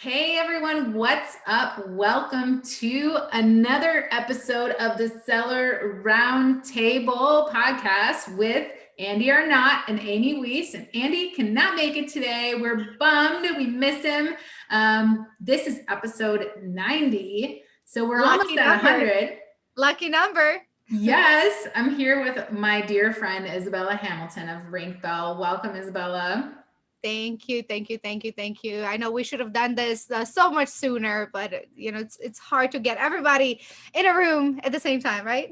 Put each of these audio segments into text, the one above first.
Hey everyone, what's up? Welcome to another episode of the Seller Roundtable podcast with Andy Arnott and Amy Weiss. And Andy cannot make it today. We're bummed. We miss him. This is episode 90. So we're almost at 100. Lucky number. Yes, I'm here with my dear friend, Izabela Hamilton of RankBell. Welcome, Izabela. Thank you. I know we should have done this so much sooner, but it's hard to get everybody in a room at the same time, right?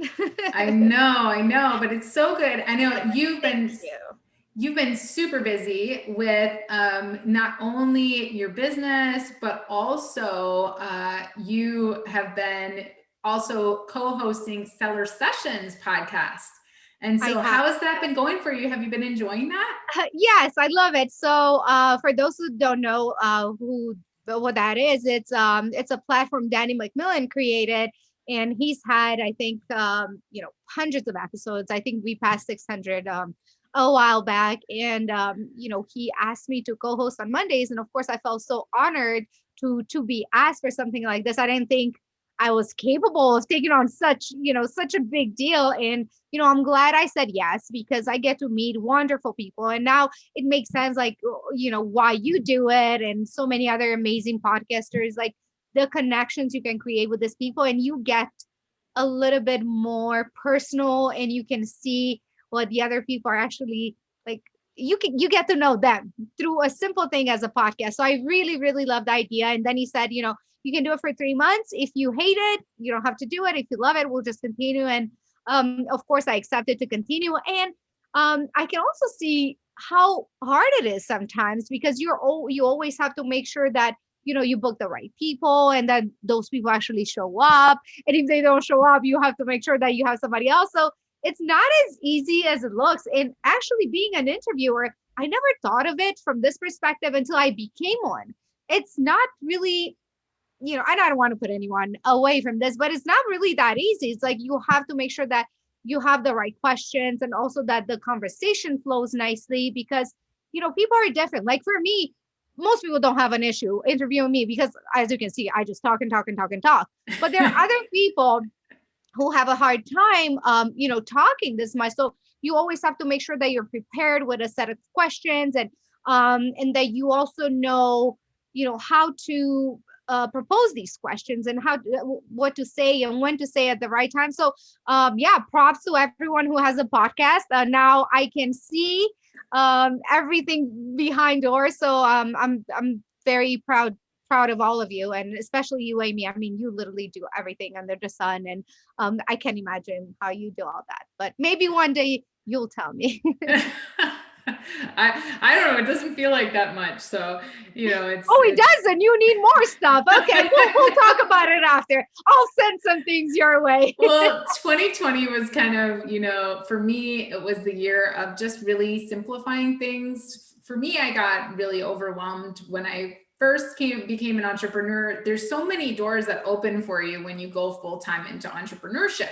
I know, but it's so good. I know you've been super busy with not only your business, but also you have been also co-hosting Seller Sessions podcast. And so how has that been going for you? Have you been enjoying that? Yes, I love it. So for those who don't know what that is, it's a platform Danny McMillan created, and he's had, I think, hundreds of episodes. I think we passed 600 a while back, and he asked me to co-host on Mondays, and of course I felt so honored to be asked for something like this. I didn't think I was capable of taking on such a big deal. And, I'm glad I said yes, because I get to meet wonderful people. And now it makes sense, like, why you do it, and so many other amazing podcasters, like the connections you can create with these people, and you get a little bit more personal, and you can see what the other people are actually like. You get to know them through a simple thing as a podcast. So I really, really love the idea. And then he said, you can do it for 3 months. If you hate it, you don't have to do it. If you love it, we'll just continue. And of course, I accepted to continue. And I can also see how hard it is sometimes, because you always have to make sure that you book the right people, and that those people actually show up. And if they don't show up, you have to make sure that you have somebody else. So it's not as easy as it looks. And actually, being an interviewer, I never thought of it from this perspective until I became one. It's not really, and I don't want to put anyone away from this, but it's not really that easy. It's like you have to make sure that you have the right questions, and also that the conversation flows nicely, because, people are different. Like for me, most people don't have an issue interviewing me, because as you can see, I just talk and talk and talk and talk. But there are other people who have a hard time, talking this much. So you always have to make sure that you're prepared with a set of questions, and that you also know, how to propose these questions, and what to say and when to say at the right time. So props to everyone who has a podcast. Now I can see everything behind doors. So I'm very proud of all of you, and especially you, Amy. I mean, you literally do everything under the sun, and I can't imagine how you do all that. But maybe one day you'll tell me. I don't know. It doesn't feel like that much. So, it doesn't. You need more stuff. Okay. We'll talk about it after. I'll send some things your way. Well, 2020 was kind of, for me, it was the year of just really simplifying things. For me, I got really overwhelmed when I first became an entrepreneur. There's so many doors that open for you when you go full-time into entrepreneurship.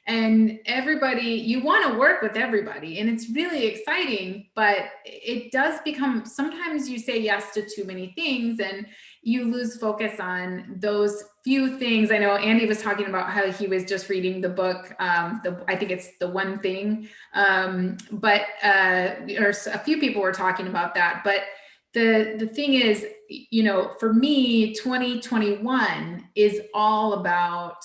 And you want to work with everybody, and it's really exciting, but it does become, sometimes you say yes to too many things and you lose focus on those few things. I know Andy was talking about how he was just reading the book, I think it's The One Thing, but or a few people were talking about that. But the thing is, for me, 2021 is all about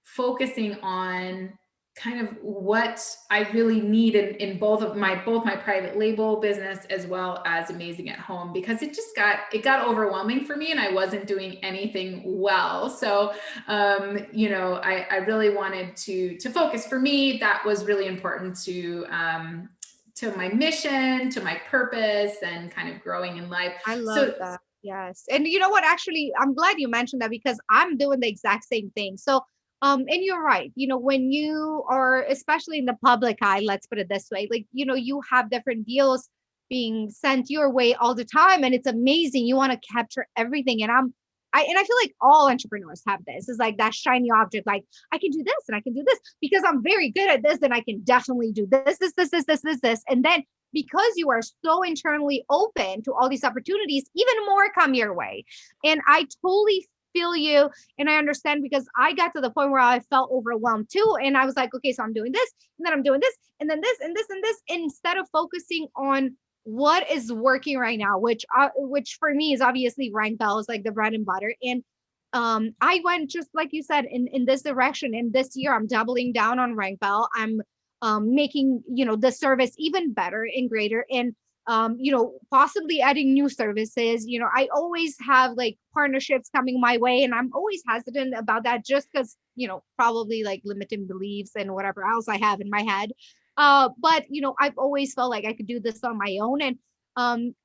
focusing on kind of what I really need in both my private label business as well as Amazing at Home, because it got overwhelming for me and I wasn't doing anything well. So, I really wanted to focus. For me, that was really important to my mission, to my purpose, and kind of growing in life. I love that. Yes. And you know what, actually, I'm glad you mentioned that, because I'm doing the exact same thing. So and you're right. When you are, especially in the public eye, let's put it this way, like, you have different deals being sent your way all the time, and it's amazing. You want to capture everything. And I feel like all entrepreneurs have this. It's like that shiny object, like I can do this and I can do this because I'm very good at this, and I can definitely do this. And then because you are so internally open to all these opportunities, even more come your way. And I totally feel you. And I understand, because I got to the point where I felt overwhelmed too. And I was like, okay, so I'm doing this, and then I'm doing this, and then this, and this, and this, instead of focusing on what is working right now, which for me is obviously RankBell, is like the bread and butter. And I went, just like you said, in this direction. And this year I'm doubling down on RankBell. I'm making, the service even better and greater, and possibly adding new services. I always have like partnerships coming my way, and I'm always hesitant about that, just because, probably like limiting beliefs and whatever else I have in my head. But I've always felt like I could do this on my own. And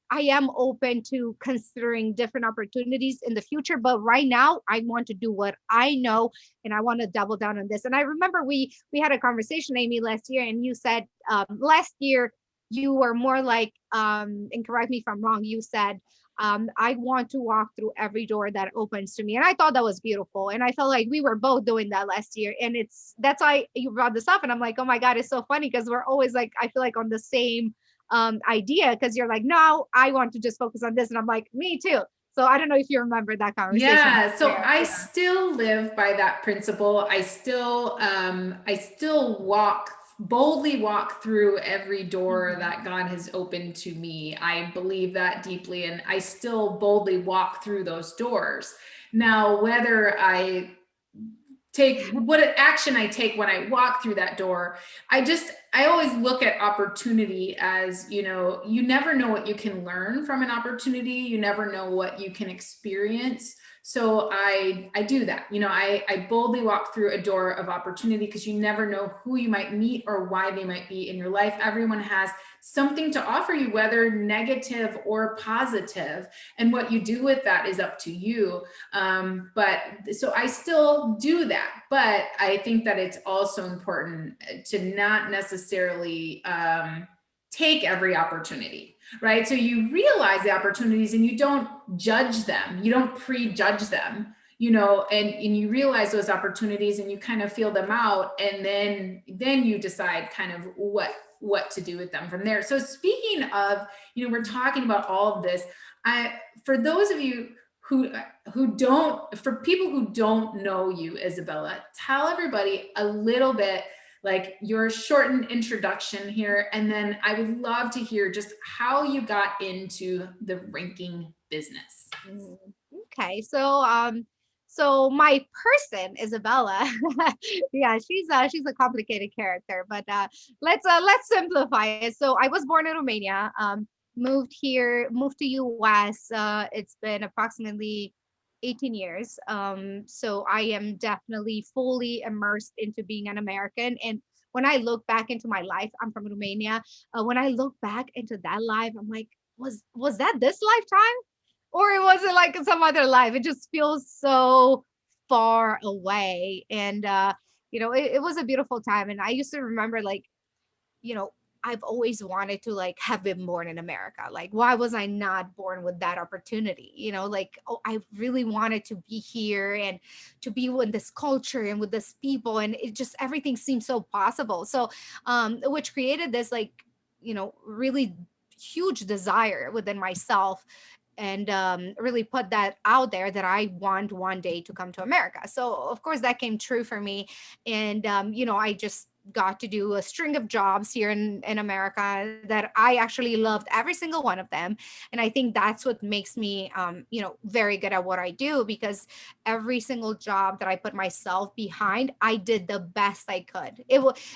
I am open to considering different opportunities in the future, but right now I want to do what I know, and I want to double down on this. And I remember we had a conversation, Amy, last year, and you said last year you were more like, and correct me if I'm wrong, you said, I want to walk through every door that opens to me. And I thought that was beautiful. And I felt like we were both doing that last year. And that's why you brought this up. And I'm like, oh my God, it's so funny, because we're always like, I feel like on the same idea, because you're like, no, I want to just focus on this. And I'm like, me too. So I don't know if you remember that conversation. Yeah, so There. I Yeah. still live by that principle. I still boldly walk through every door Mhm. that God has opened to me. I believe that deeply, and I still boldly walk through those doors. Now, whether I take what action I take when I walk through that door, I always look at opportunity as, you never know what you can learn from an opportunity. You never know what you can experience. So I do that. I boldly walk through a door of opportunity, because you never know who you might meet or why they might be in your life. Everyone has something to offer you, whether negative or positive, and what you do with that is up to you. But so I still do that, but I think that it's also important to not necessarily take every opportunity, right? So you realize the opportunities and you don't judge them, you don't prejudge them, and you realize those opportunities and you kind of feel them out, and then you decide kind of what to do with them from there. So speaking of, we're talking about all of this. For those of you for people who don't know you, Izabela, tell everybody a little bit, like your shortened introduction here, and then I would love to hear just how you got into the ranking business. Mm, okay, so my person, Isabella, yeah, she's a complicated character, but let's simplify it. So I was born in Romania, moved to US. It's been approximately 18 years. So I am definitely fully immersed into being an American. And when I look back into my life, I'm from Romania. When I look back into that life, I'm like, was that this lifetime? Or it wasn't like some other life. It just feels so far away. And it was a beautiful time. And I used to remember, like, you know, I've always wanted to like have been born in America. Like, why was I not born with that opportunity? Like, oh, I really wanted to be here and to be with this culture and with this people. And it just, everything seemed so possible. So, which created this, like, really huge desire within myself, and really put that out there that I want one day to come to America. So of course that came true for me. And I just got to do a string of jobs here in America that I actually loved every single one of them. And I think that's what makes me very good at what I do, because every single job that I put myself behind, I did the best I could.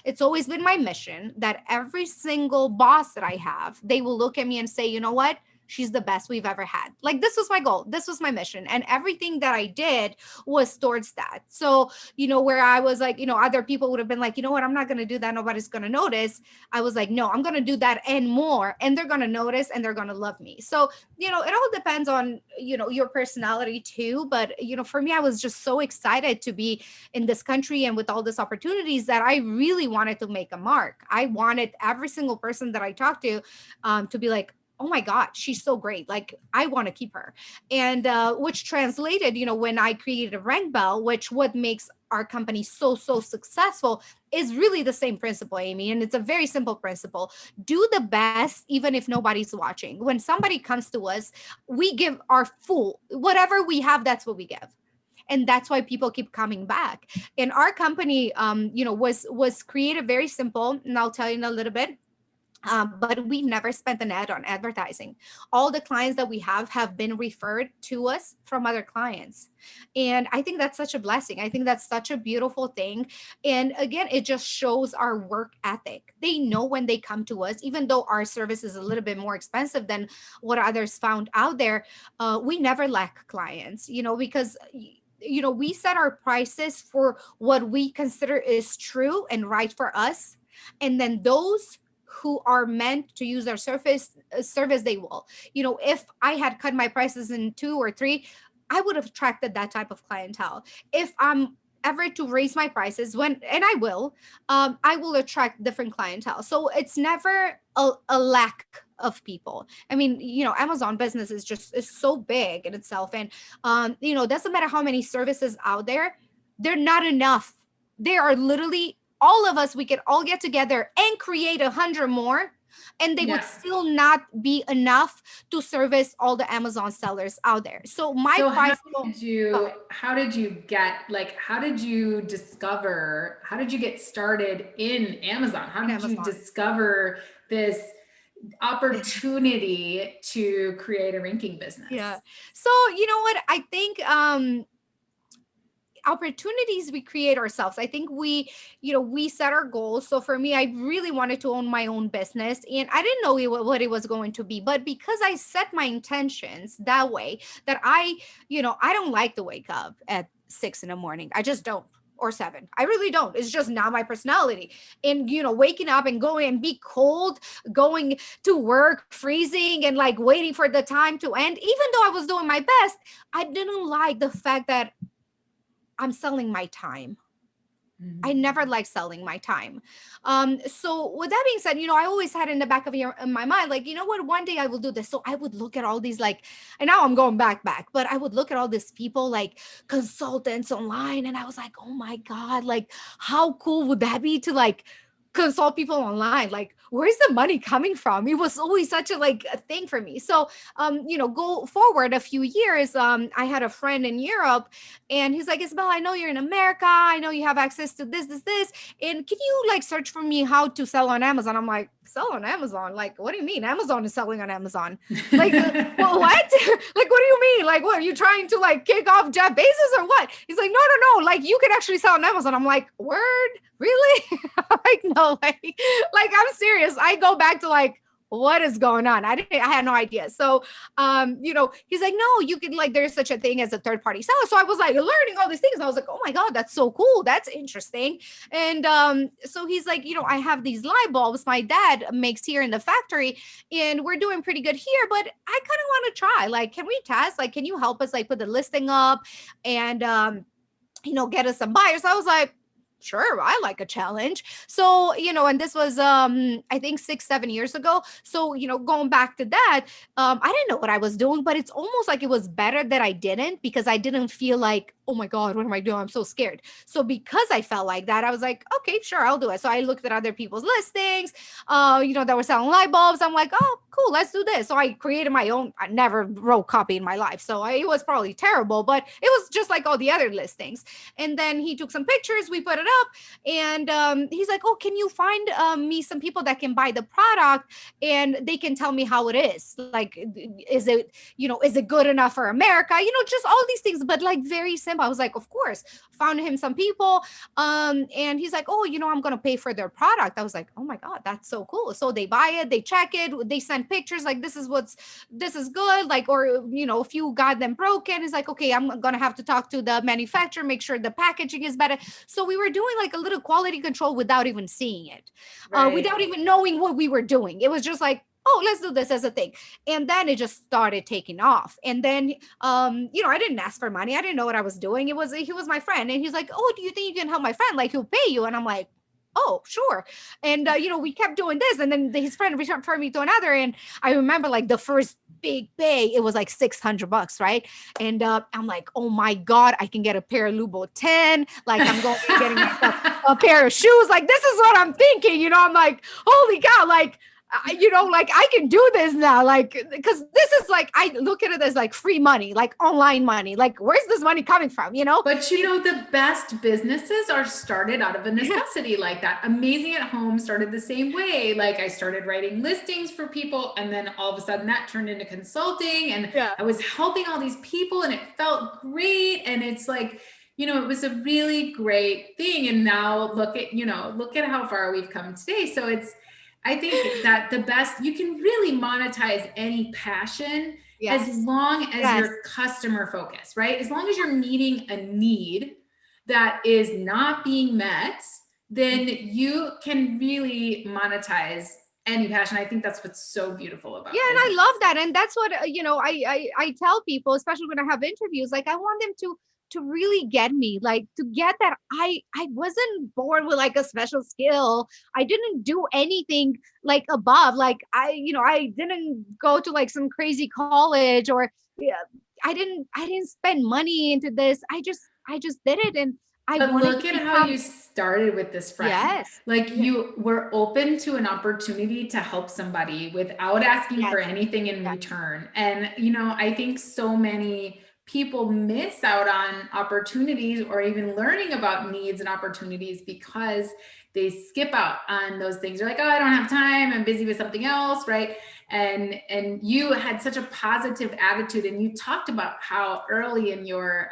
It's always been my mission that every single boss that I have, they will look at me and say, you know what? She's the best we've ever had. Like, this was my goal. This was my mission. And everything that I did was towards that. So, where I was like, other people would have been like, you know what, I'm not going to do that. Nobody's going to notice. I was like, no, I'm going to do that and more. And they're going to notice and they're going to love me. So, it all depends on, your personality too. But, for me, I was just so excited to be in this country and with all these opportunities that I really wanted to make a mark. I wanted every single person that I talked to be like, oh my God, she's so great. Like, I want to keep her. And which translated, when I created RankBell, which what makes our company so successful is really the same principle, Amy. And it's a very simple principle. Do the best, even if nobody's watching. When somebody comes to us, we give our full, whatever we have, that's what we give. And that's why people keep coming back. And our company, was created very simple, and I'll tell you in a little bit. But we've never spent an ad on advertising. All the clients that we have been referred to us from other clients. And I think that's such a blessing. I think that's such a beautiful thing. And again, it just shows our work ethic. They know when they come to us, even though our service is a little bit more expensive than what others found out there, we never lack clients, because we set our prices for what we consider is true and right for us. And then those who are meant to use our service, they will. If I had cut my prices in 2 or 3, I would have attracted that type of clientele. If I'm ever to raise my prices, and I will attract different clientele. So it's never a lack of people. I mean, Amazon business is so big in itself. And doesn't matter how many services out there, they're not enough. There are literally all of us, we could all get together and create 100 more, and they would Yeah. still not be enough to service all the Amazon sellers out there. So my So price go ahead. how did you get, like, how did you get started in Amazon? How In did you Amazon. discover this opportunity to create a ranking Yeah. business? So you know what? I think opportunities we create ourselves. I think we set our goals. So for me, I really wanted to own my own business, and I didn't know what it was going to be, but because I set my intentions that way, that I don't like to wake up at 6 in the morning. I just don't. Or 7. I really don't. It's just not my personality. And waking up and going and be cold, going to work, freezing, and like waiting for the time to end, even though I was doing my best, I didn't like the fact that I'm selling my time. I never liked selling my time. So with that being said, I always had in the back of in my mind, like, what, one day I will do this. So I would look at all these, like, and now I'm going back, but I would look at all these people, like consultants online. And I was like, oh my God, like, how cool would that be to like consult people online? Like, where's the money coming from? It was always such a thing for me. So go forward a few years, I had a friend in Europe, and he's like, Isabel, I know you're in America, I know you have access to this, and can you like search for me how to sell on Amazon? I'm like, sell on Amazon? Like, what do you mean Amazon is selling on Amazon? Like, well, what? Like, what do you mean? Like, what, are you trying to like kick off Jeff Bezos or what? He's like, no, like, you can actually sell on Amazon. I'm like, word? Really? Like, no way. Like, I'm serious. I go back to like, what is going on? I had no idea. So, he's like, no, you can, like, there's such a thing as a third party seller. So I was like learning all these things. And I was like, oh my God, that's so cool. That's interesting. And so he's like, I have these light bulbs my dad makes here in the factory, and we're doing pretty good here, but I kind of want to try. Like, can we test? Like, can you help us like put the listing up and get us some buyers? I was like, sure, I like a challenge. So, and this was I think 6-7 years ago. So, going back to that, I didn't know what I was doing, but it's almost like it was better that I didn't, because I didn't feel like, oh my God, what am I doing? I'm so scared. So because I felt like that, I was like, okay, sure, I'll do it. So I looked at other people's listings, that were selling light bulbs. I'm like, oh, cool, let's do this. So I created my own. I never wrote copy in my life, so it was probably terrible, but it was just like all the other listings. And then he took some pictures, we put it up, and he's like, oh, can you find me some people that can buy the product and they can tell me how it is? Like, is it good enough for America? Just all these things, but like very simple. I was like, of course. Found him some people, and he's like, oh, I'm gonna pay for their product. I was like, oh my God, that's so cool. So they buy it, they check it, they send pictures, like, this is good, like, or if you got them broken, it's like, okay, I'm gonna have to talk to the manufacturer, make sure the packaging is better. So we were doing like a little quality control without even seeing it, Right. without even knowing what we were doing. It was just like, oh, let's do this as a thing. And then it just started taking off. And then, I didn't ask for money. I didn't know what I was doing. He was my friend. And he's like, oh, do you think you can help my friend? Like, he'll pay you. And I'm like, oh, sure. And, we kept doing this. And then his friend referred me to another. And I remember like the first big pay, it was like $600, right? And I'm like, oh my God, I can get a pair of Louboutin. Like I'm going and getting myself a pair of shoes. Like this is what I'm thinking. I'm like, holy cow, like, like I can do this now. Like, because this is like, I look at it as like free money, like online money. Like, where's this money coming from? But the best businesses are started out of a necessity like that. Amazing at Home started the same way. Like I started writing listings for people, and then all of a sudden that turned into consulting, and Yeah. I was helping all these people, and it felt great. And it's like, it was a really great thing. And now look at how far we've come today. So I think that the best, you can really monetize any passion as Yes. long as Yes. you're customer focused, right? As long as you're meeting a need that is not being met, then you can really monetize any passion. I think that's what's so beautiful about Yeah, and business. I love that. And that's what, I tell people, especially when I have interviews, like I want them to really get me, like to get that I wasn't born with like a special skill. I didn't do anything like above. Like I didn't go to like some crazy college, or yeah, I didn't spend money into this. I just did it, and I But wanted look to at how become. you started with this friend. Yes. Like Yeah. you were open to an opportunity to help somebody without asking for Yes. anything in Yes. return. And, I think so many people miss out on opportunities or even learning about needs and opportunities because they skip out on those things. They're like, oh, I don't have time. I'm busy with something else, right? And you had such a positive attitude, and you talked about how early in your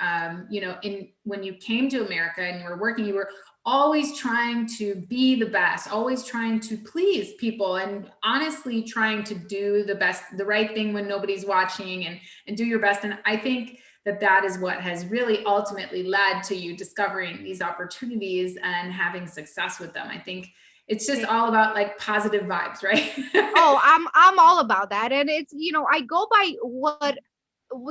in when you came to America and you were working, you were always trying to be the best, always trying to please people, and honestly trying to do the right thing when nobody's watching, and do your best. And I think that is what has really ultimately led to you discovering these opportunities and having success with them. I think it's just all about like positive vibes, right? Oh, I'm all about that. And it's, I go by what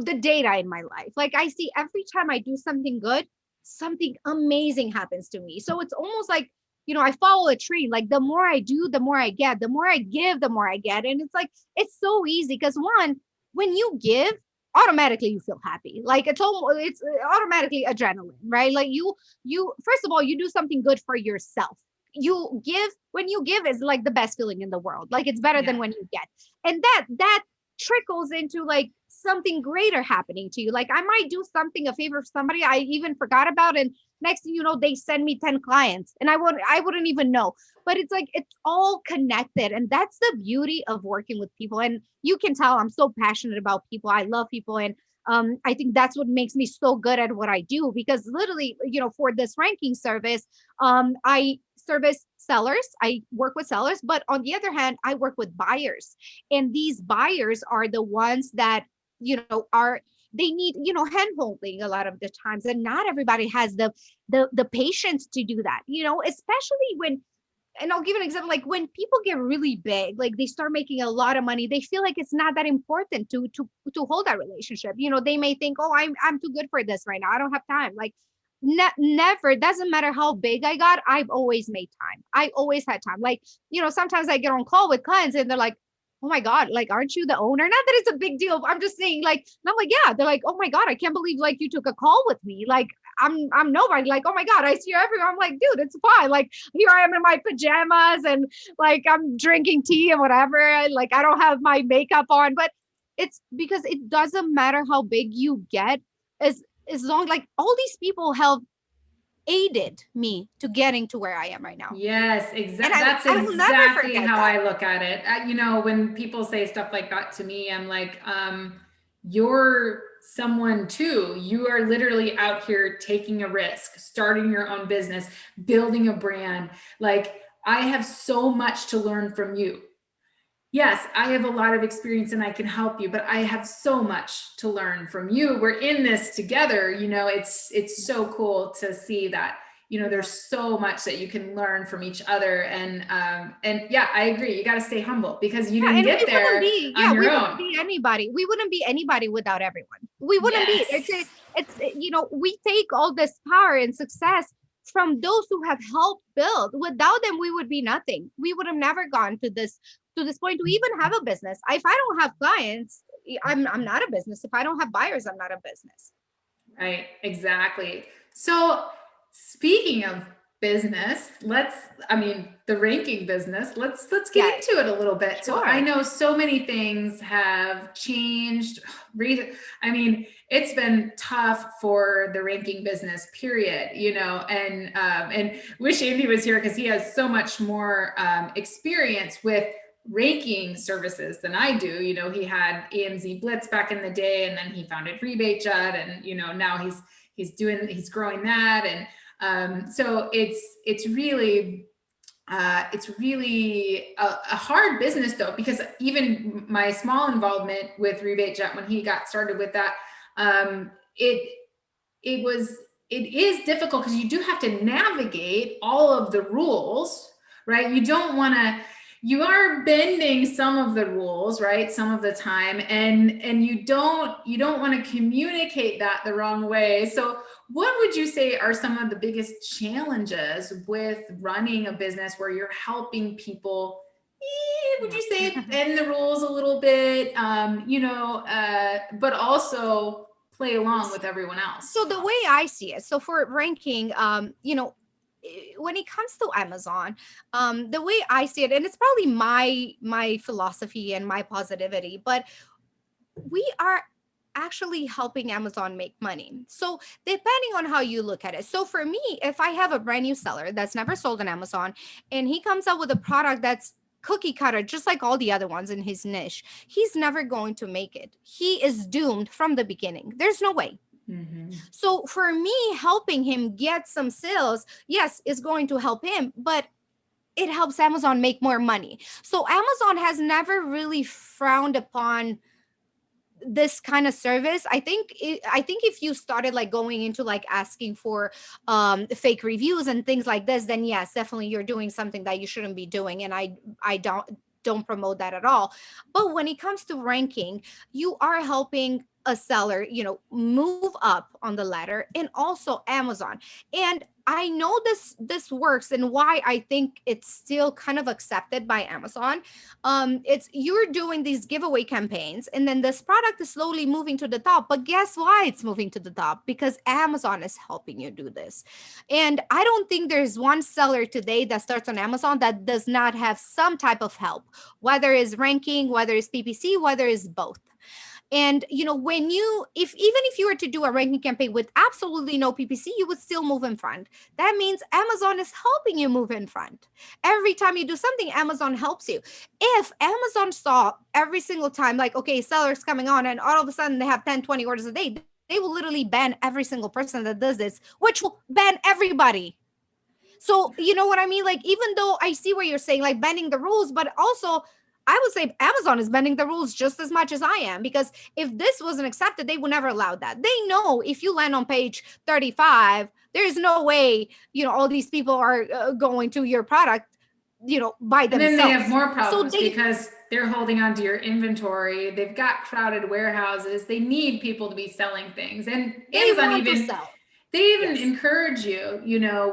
the data in my life. Like I see every time I do something good, something amazing happens to me. So it's almost like, I follow a tree. Like the more I do, the more I get. The more I give, the more I get. And it's like it's so easy because one, when you give, automatically you feel happy. Like it's automatically adrenaline, right? Like you first of all, you do something good for yourself. You give, when you give is like the best feeling in the world. Like it's better than Yeah. when you get. And that trickles into like something greater happening to you. Like I might do something, a favor for somebody I even forgot about, and next thing you know, they send me 10 clients and I wouldn't even know. But it's like it's all connected. And that's the beauty of working with people. And you can tell I'm so passionate about people. I love people. And I think that's what makes me so good at what I do, because literally, for this ranking service, I service sellers. I work with sellers, but on the other hand, I work with buyers. And these buyers are the ones that, are they need, hand holding a lot of the times. And not everybody has the patience to do that, especially when, and I'll give an example, like when people get really big, like they start making a lot of money, they feel like it's not that important to hold that relationship. They may think, oh, I'm too good for this right now. I don't have time. Like never, it doesn't matter how big I got, I've always made time. I always had time. Like, sometimes I get on call with clients and they're like, oh my God, like, aren't you the owner? Not that it's a big deal. I'm just saying, like, and I'm like, yeah. They're like, oh my God, I can't believe like you took a call with me. Like, I'm nobody. Like, oh my God, I see you everywhere. I'm like, dude, it's fine. Like, here I am in my pajamas and like I'm drinking tea and whatever. Like, I don't have my makeup on, but it's because it doesn't matter how big you get, as long like all these people have aided me to getting to where I am right now. Yes, And exactly. That's I will never exactly forget how that. I look at it. When people say stuff like that to me, I'm like, you're someone too. You are literally out here taking a risk, starting your own business, building a brand. Like, I have so much to learn from you. Yes, I have a lot of experience and I can help you, but I have so much to learn from you. We're in this together. It's so cool to see that, Yeah. there's so much that you can learn from each other. And yeah, I agree. You got to stay humble because you Yeah, didn't and get there on we your wouldn't own. be anybody. We wouldn't be anybody without everyone. We wouldn't be. Yes. We take all this power and success from those who have helped build. Without them, we would be nothing. We would have never gone to this point to even have a business. If I don't have clients, I'm not a business. If I don't have buyers, I'm not a business. Right, exactly. So speaking of business, I mean, the ranking business, let's get Yeah, into it a little bit. So I sure. know so many things have changed. I mean, it's been tough for the ranking business, period, and wish Andy was here because he has so much more experience with ranking services than I do. He had AMZ Blitz back in the day, and then he founded Rebate Jet, and now he's growing that, and so it's really a hard business though, because even my small involvement with Rebate Jet when he got started with that, um, it it was it is difficult because you do have to navigate all of the rules, right? You are bending some of the rules, right, some of the time, and you don't want to communicate that the wrong way. So what would you say are some of the biggest challenges with running a business where you're helping people, would you say, Yeah. bend the rules a little bit, but also play along with everyone else? So the way I see it, so for ranking, when it comes to Amazon, the way I see it, and it's probably my philosophy and my positivity, but we are actually helping Amazon make money. So depending on how you look at it. So for me, if I have a brand new seller that's never sold on Amazon and he comes out with a product that's cookie cutter just like all the other ones in his niche, he's never going to make it. He is doomed from the beginning. There's no way. Mm-hmm. So for me, helping him get some sales, yes, is going to help him, but it helps Amazon make more money. So Amazon has never really frowned upon this kind of service. I think if you started like going into like asking for fake reviews and things like this, then yes, definitely you're doing something that you shouldn't be doing, and I don't promote that at all. But when it comes to ranking, you are helping a seller, move up on the ladder, and also Amazon. And I know this works, and why I think it's still kind of accepted by Amazon. It's you're doing these giveaway campaigns, and then this product is slowly moving to the top. But guess why it's moving to the top? Because Amazon is helping you do this. And I don't think there's one seller today that starts on Amazon that does not have some type of help, whether it's ranking, whether it's PPC, whether it's both. And when you if even if you were to do a ranking campaign with absolutely no PPC, you would still move in front. That means Amazon is helping you move in front. Every time you do something, Amazon helps you. If Amazon saw every single time, like, okay, sellers coming on and all of a sudden they have 10, 20 orders a day, they will literally ban every single person that does this, which will ban everybody. So, you know what I mean? Like, even though I see what you're saying, like bending the rules, but also I would say Amazon is bending the rules just as much as I am, because if this wasn't accepted, they would never allow that. They know if you land on page 35, there's no way, all these people are going to your product, by And then they have themselves. more So problems because they're holding on to your inventory. They've got crowded warehouses. They need people to be selling things. And they Amazon want to even sell. they even Yes. encourage you,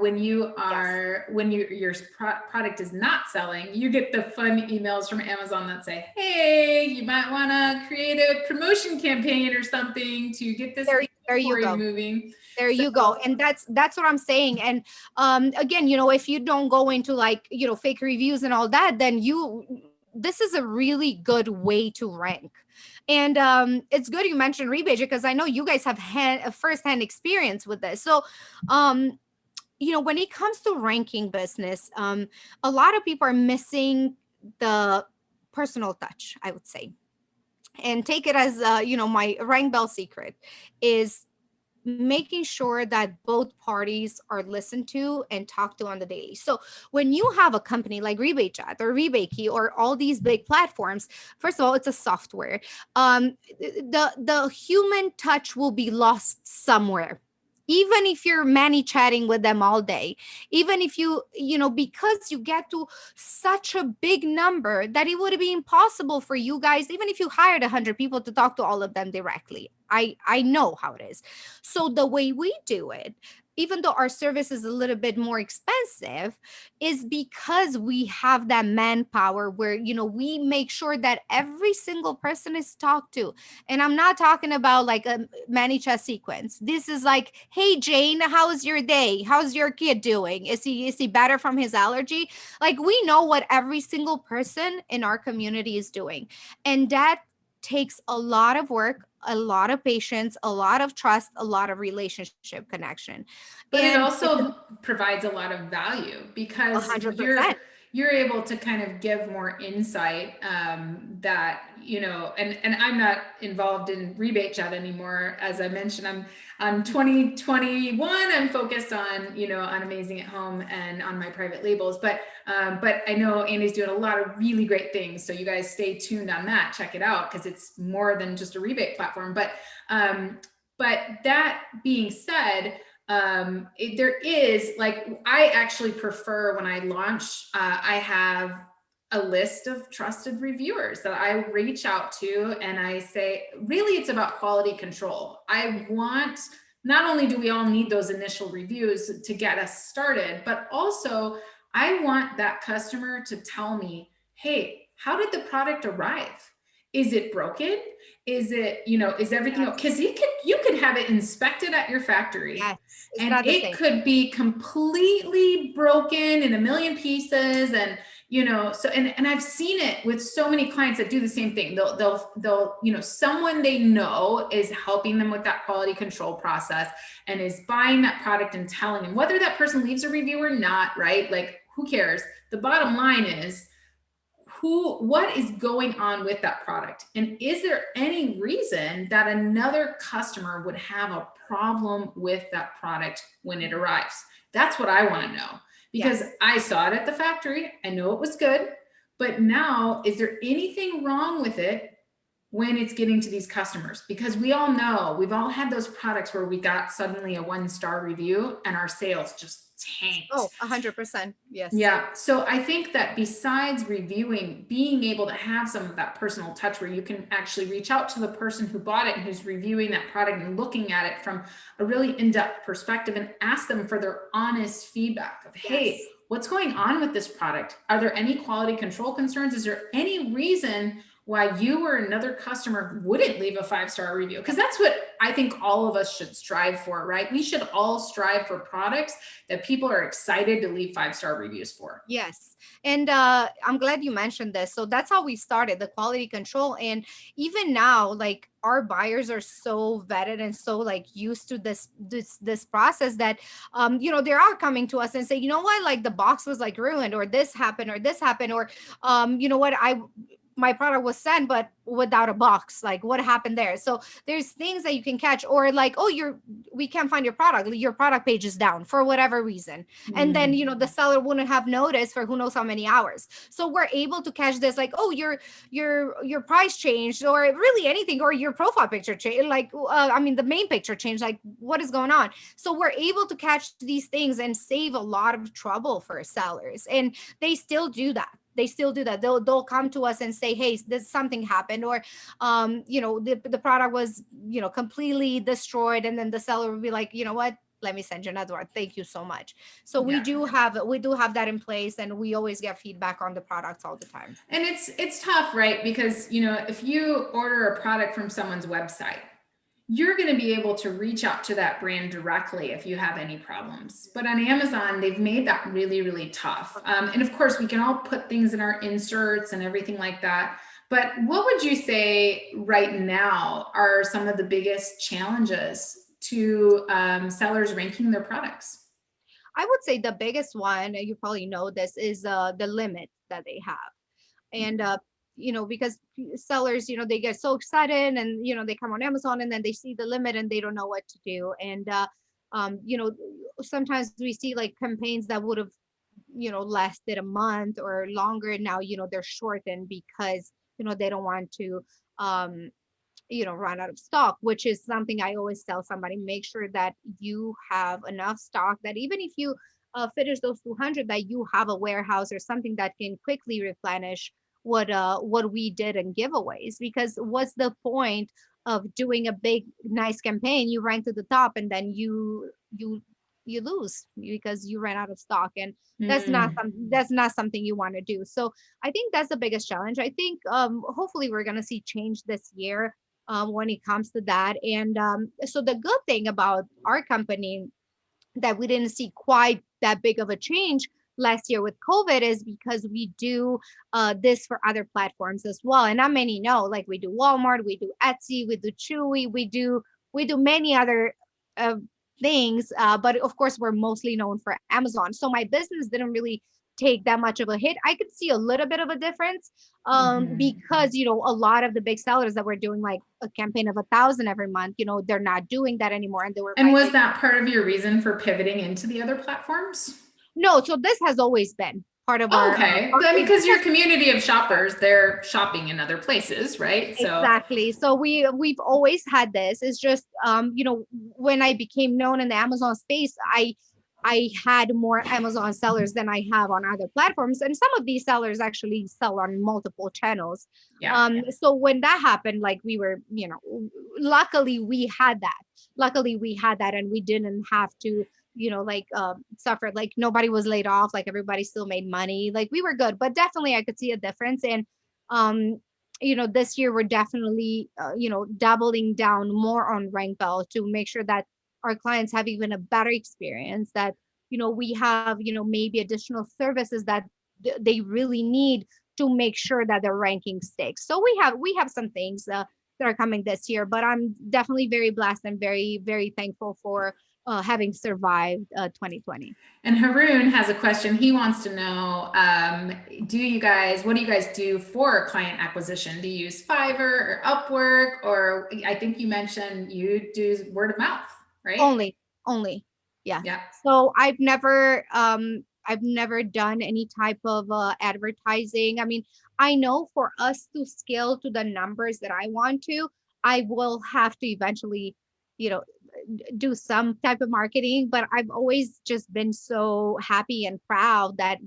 when Yes. your product is not selling, you get the fun emails from Amazon that say, hey, you might want to create a promotion campaign or something to get this There you inventory go. moving. There So you go. And that's what I'm saying. And again, if you don't go into like, fake reviews and all that, then this is a really good way to rank. And it's good you mentioned rebate, because I know you guys have a first-hand experience with this. So when it comes to ranking business, a lot of people are missing the personal touch, I would say. And take it as my rank bell secret is making sure that both parties are listened to and talked to on the daily. So when you have a company like Rebate Chat or Rebate Key or all these big platforms, first of all, it's a software. The human touch will be lost somewhere. Even if you're many chatting with them all day, even if because you get to such a big number that it would be impossible for you guys, even if you hired 100 people, to talk to all of them directly. I know how it is. So the way we do it, even though our service is a little bit more expensive, is because we have that manpower where, we make sure that every single person is talked to. And I'm not talking about like a manny chess sequence. This is like, hey Jane, how's your day? How's your kid doing? Is he better from his allergy? Like, we know what every single person in our community is doing. And that takes a lot of work, a lot of patience, a lot of trust, a lot of relationship connection. But it And it's also provides a lot of value a because hundred you're percent. you're able to kind of give more insight, that and I'm not involved in rebate chat anymore. As I mentioned, I'm 2021. I'm focused on on Amazing at Home and on my private labels. But I know Andy's doing a lot of really great things. So you guys stay tuned on that. Check it out because it's more than just a rebate platform. But that being said, there is, like, I actually prefer when I launch, I have a list of trusted reviewers that I reach out to, and I say, really, it's about quality control. I want, not only do we all need those initial reviews to get us started, but also I want that customer to tell me, hey, how did the product arrive? Is it broken? Is it, is everything, Yes. because you could have it inspected at your factory Yes. It's and not the it same. could be completely broken in a million pieces. And so, and I've seen it with so many clients that do the same thing. They'll someone they know is helping them with that quality control process and is buying that product and telling them, whether that person leaves a review or not, right? Like, who cares? The bottom line is, what is going on with that product, and is there any reason that another customer would have a problem with that product when it arrives? That's what I want to know, because Yes. I saw it at the factory, I know it was good, but now, is there anything wrong with it when it's getting to these customers? Because we all know, we've all had those products where we got suddenly a 1-star review and our sales just tanked. Oh, 100%. Yes. Yeah. So I think that besides reviewing, being able to have some of that personal touch where you can actually reach out to the person who bought it and who's reviewing that product and looking at it from a really in-depth perspective and ask them for their honest feedback of, hey, Yes. what's going on with this product? Are there any quality control concerns? Is there any reason why you or another customer wouldn't leave a 5-star review? Because that's what I think all of us should strive for, right? We should all strive for products that people are excited to leave 5-star reviews for. Yes. And I'm glad you mentioned this. So that's how we started the quality control. And even now, like, our buyers are so vetted and so like used to this process that they are coming to us and say, you know what, like the box was like ruined, or this happened, or this happened, or you know what, I my product was sent but without a box, like what happened there? So there's things that you can catch, or like, oh, we can't find your product page is down for whatever reason. And then the seller wouldn't have noticed for who knows how many hours. So we're able to catch this, like, oh, your price changed, or really anything, or your profile picture changed, like I mean the main picture changed, like what is going on? So we're able to catch these things and save a lot of trouble for sellers. And they still do that. They'll come to us and say, hey, this something happened, or the product was completely destroyed, and then the seller would be like, you know what, let me send you another one, thank you so much. So we Yeah. do have that in place, and we always get feedback on the products all the time. And it's tough, right? Because if you order a product from someone's website, you're going to be able to reach out to that brand directly if you have any problems. But on Amazon, they've made that really, really tough. And of course, we can all put things in our inserts and everything like that. But what would you say right now are some of the biggest challenges to sellers ranking their products? I would say the biggest one, you probably know this, is the limit that they have. And because sellers, they get so excited, and they come on Amazon, and then they see the limit and they don't know what to do. And um, you know sometimes we see like campaigns that would have lasted a month or longer. Now they're shortened because they don't want to um run out of stock, which is something I always tell somebody: make sure that you have enough stock, that even if you finish those 200, that you have a warehouse or something that can quickly replenish what we did in giveaways. Because what's the point of doing a big nice campaign, you rank to the top, and then you lose because you ran out of stock, and Mm. that's not something you want to do. So I think that's the biggest challenge. I think hopefully we're going to see change this year when it comes to that. And so the good thing about our company that we didn't see quite that big of a change last year with COVID is because we do this for other platforms as well. And not many know, like we do Walmart, we do Etsy, we do Chewy, we do many other uh, things. But of course, we're mostly known for Amazon. So my business didn't really take that much of a hit. I could see a little bit of a difference Mhm. because a lot of the big sellers that were doing like a campaign of 1,000 every month, they're not doing that anymore, and they were And was migrating. that part of your reason for pivoting into the other platforms? No, so this has always been part of Oh, our okay. I mean, it's because your just community of shoppers, they're shopping in other places, right? So, exactly. So we've always had this. It's just when I became known in the Amazon space, I had more Amazon sellers than I have on other platforms, and some of these sellers actually sell on multiple channels. yeah. So when that happened, like we were, luckily we had that. Luckily we had that, and we didn't have to, like suffer. Like nobody was laid off. Like everybody still made money. Like we were good, but definitely I could see a difference. And um, this year we're definitely, doubling down more on RankBell to make sure that our clients have even a better experience, that we have maybe additional services that they really need to make sure that their ranking sticks. So we have some things that are coming this year, but I'm definitely very blessed and very very thankful for having survived 2020. And Haroon has a question. He wants to know, what do you guys do for client acquisition? Do you use Fiverr or Upwork? Or I think you mentioned you do word of mouth, right? Only, yeah. Yeah. So I've never done any type of advertising. I mean, I know for us to scale to the numbers that I want to, I will have to eventually, you know do some type of marketing. But I've always just been so happy and proud that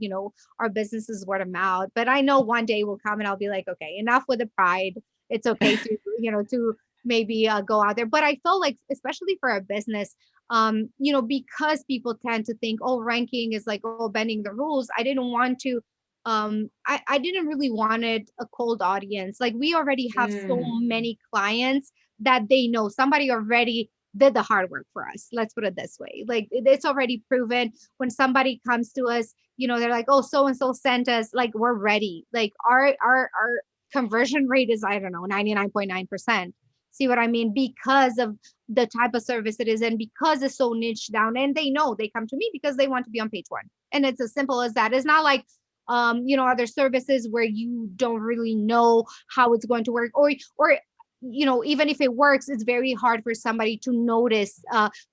our business is word of mouth. But I know one day will come and I'll be like, okay, enough with the pride. It's okay to maybe go out there. But I felt like, especially for a business, because people tend to think, oh, ranking is like, oh, bending the rules. I didn't want to. I didn't really wanted a cold audience. Like we already have so Mm. many clients that they know somebody already did the hard work for us. Let's put it this way. Like it's already proven. When somebody comes to us, they're like, oh, so and so sent us, like we're ready. Like our conversion rate is, I don't know, 99.9%. See what I mean? Because of the type of service it is, and because it's so niche down, and they know they come to me because they want to be on page one. And it's as simple as that. It's not like other services where you don't really know how it's going to work, or even if it works, it's very hard for somebody to notice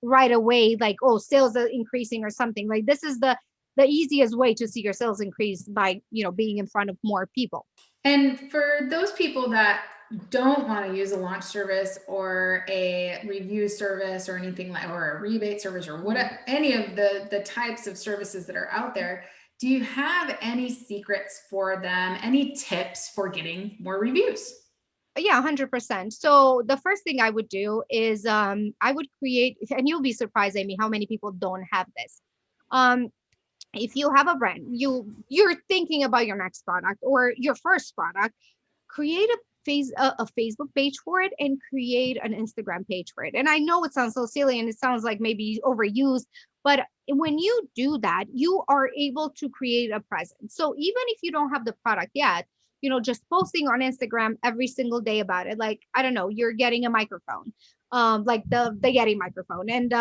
right away, like, oh, sales are increasing or something. Like this is the easiest way to see your sales increase by being in front of more people. And for those people that don't want to use a launch service or a review service or anything like, or a rebate service or what, any of the types of services that are out there, do you have any secrets for them? Any tips for getting more reviews? Yeah, 100%. So the first thing I would do is I would create, and you'll be surprised, Amy, how many people don't have this. Um, if you have a brand, you're thinking about your next product or your first product, create a Facebook page for it and create an Instagram page for it. And I know it sounds so silly and it sounds like maybe overused, but when you do that, you are able to create a presence. So even if you don't have the product yet, just posting on Instagram every single day about it. Like, I don't know, you're getting a microphone, like the Yeti microphone. And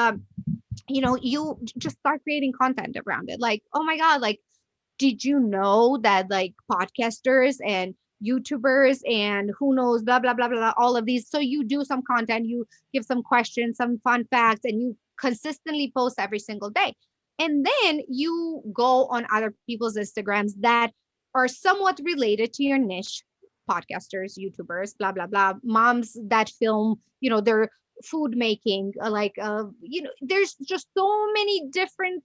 you just start creating content around it. Like, oh my God, like, did you know that like podcasters and YouTubers and who knows, blah, blah, blah, blah, all of these. So you do some content, you give some questions, some fun facts, and you consistently post every single day. And then you go on other people's Instagrams that are somewhat related to your niche, podcasters, YouTubers, blah, blah, blah, moms that film, their food making, there's just so many different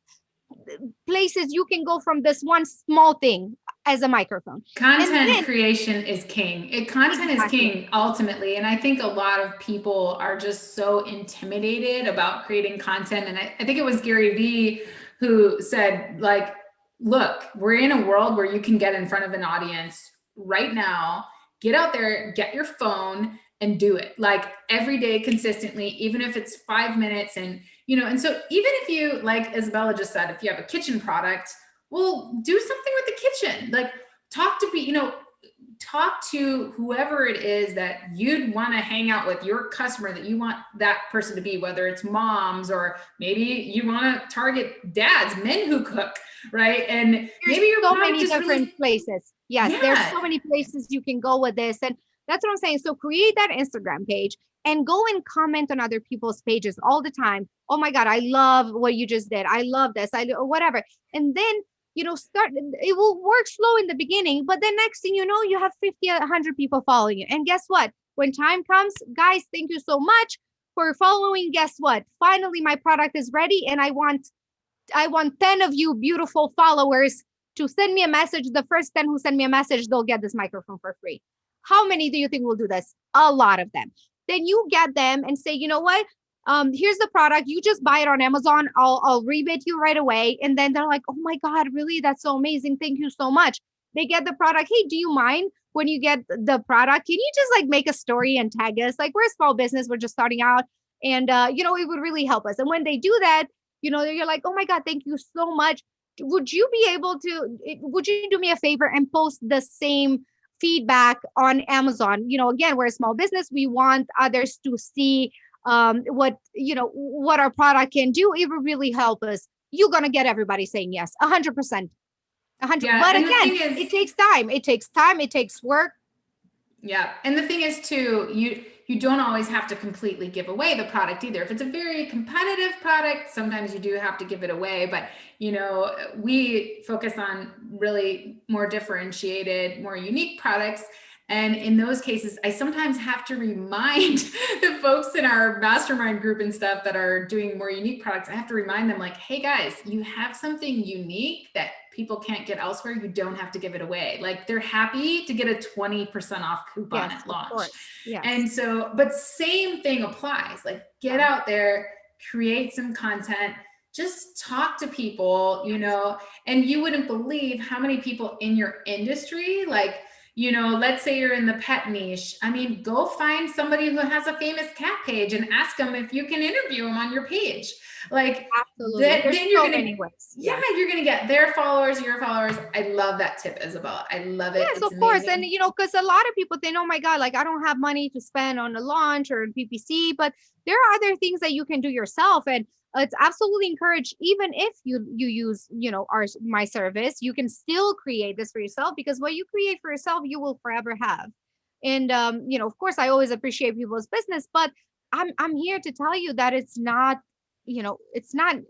places you can go from this one small thing. as a microphone. And Content then creation is king. Content is exactly. king ultimately. And I think a lot of people are just so intimidated about creating content. And I think it was Gary Vee who said, like, look, we're in a world where you can get in front of an audience right now, get out there, get your phone and do it like every day consistently, even if it's 5 minutes. And, and so even if you, like Izabela just said, if you have a kitchen product, well, do something with the kitchen. Like, talk to whoever it is that you'd want to hang out with, your customer that you want that person to be, whether it's moms or maybe you want to target dads, men who cook, right? And There's maybe your so product many just different really, places. Yes, there's yeah, so many places you can go with this. And that's what I'm saying. So create that Instagram page and go and comment on other people's pages all the time. Oh my God, I love what you just did. I love this. Or whatever. And then, start, it will work slow in the beginning, but then next thing you know, you have 50, 100 people following you. And guess what? When time comes, guys, thank you so much for following. Guess what? Finally, my product is ready and I want 10 of you beautiful followers to send me a message. The first 10 who send me a message, they'll get this microphone for free. How many do you think will do this? A lot of them. Then you get them and say, you know what? Here's the product. You just buy it on Amazon. I'll rebate you right away. And then they're like, oh my God, really? That's so amazing. Thank you so much. They get the product. Hey, do you mind when you get the product? Can you just like make a story and tag us? Like we're a small business. We're just starting out. And it would really help us. And when they do that, you're like, oh my God, thank you so much. Would you do me a favor and post the same feedback on Amazon? Again, we're a small business. We want others to see what our product can do. It will really help us. You're going to get everybody saying yes, 100%. 100. yeah. But And the again, thing is, it takes time. It takes time. It takes work. yeah. And the thing is too, you don't always have to completely give away the product either. If it's a very competitive product, sometimes you do have to give it away, but we focus on really more differentiated, more unique products. And in those cases, I sometimes have to remind the folks in our mastermind group and stuff that are doing more unique products. I have to remind them like, hey guys, you have something unique that people can't get elsewhere. You don't have to give it away. Like they're happy to get a 20% off coupon Yes, at of launch. course. Yes. And so, but same thing applies. Like get Yeah. out there, create some content, just talk to people, and you wouldn't believe how many people in your industry, like, let's say you're in the pet niche. I mean, go find somebody who has a famous cat page and ask them if you can interview them on your page. Like Absolutely. then, There's then you're so gonna, many ways. yeah, Yes. you're gonna get their followers, your followers. I love that tip, Izabela. I love it. Yes, It's of course. And, amazing. because a lot of people think, oh my God, like I don't have money to spend on a launch or PPC, but there are other things that you can do yourself. And it's absolutely encouraged, even if you use, my service, you can still create this for yourself because what you create for yourself, you will forever have. And, of course, I always appreciate people's business, but I'm here to tell you that it's not 100%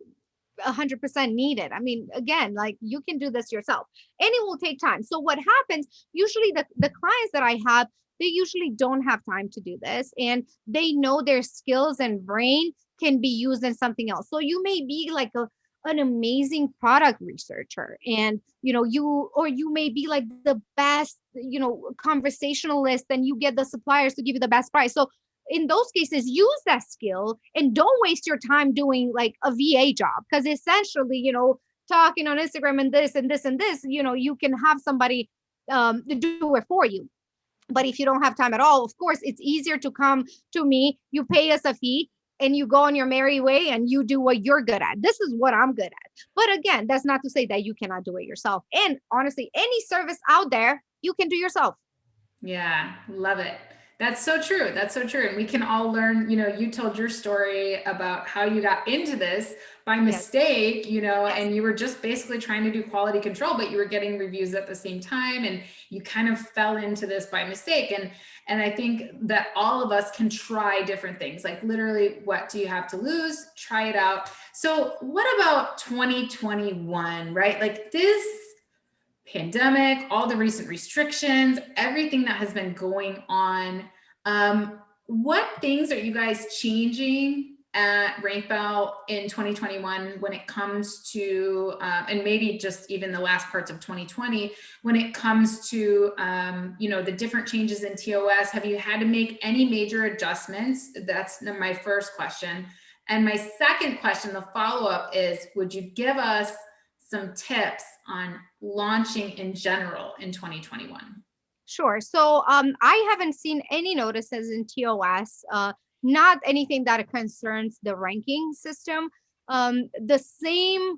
needed. I mean, again, like you can do this yourself and it will take time. So what happens usually the clients that I have, they usually don't have time to do this and they know their skills and brain can be used in something else. So you may be like an amazing product researcher and you may be like the best conversationalist and you get the suppliers to give you the best price. So in those cases, use that skill and don't waste your time doing like a VA job because essentially, talking on Instagram and this and this and this, you can have somebody do it for you. But if you don't have time at all, of course, it's easier to come to me. You pay us a fee and you go on your merry way and you do what you're good at. This is what I'm good at. But again, that's not to say that you cannot do it yourself. And honestly, any service out there, you can do yourself. Yeah, love it. That's so true. That's so true. And we can all learn, you told your story about how you got into this by Yes. mistake, Yes. and you were just basically trying to do quality control, but you were getting reviews at the same time and you kind of fell into this by mistake. And I think that all of us can try different things. Like literally, what do you have to lose? Try it out. So what about 2021, right? Like this pandemic, all the recent restrictions, everything that has been going on. What things are you guys changing at RankBell in 2021 when it comes to, and maybe just even the last parts of 2020, when it comes to, the different changes in TOS? Have you had to make any major adjustments? That's my first question. And my second question, the follow-up is, would you give us some tips on launching in general in 2021? Sure. So I haven't seen any notices in TOS, not anything that concerns the ranking system. The same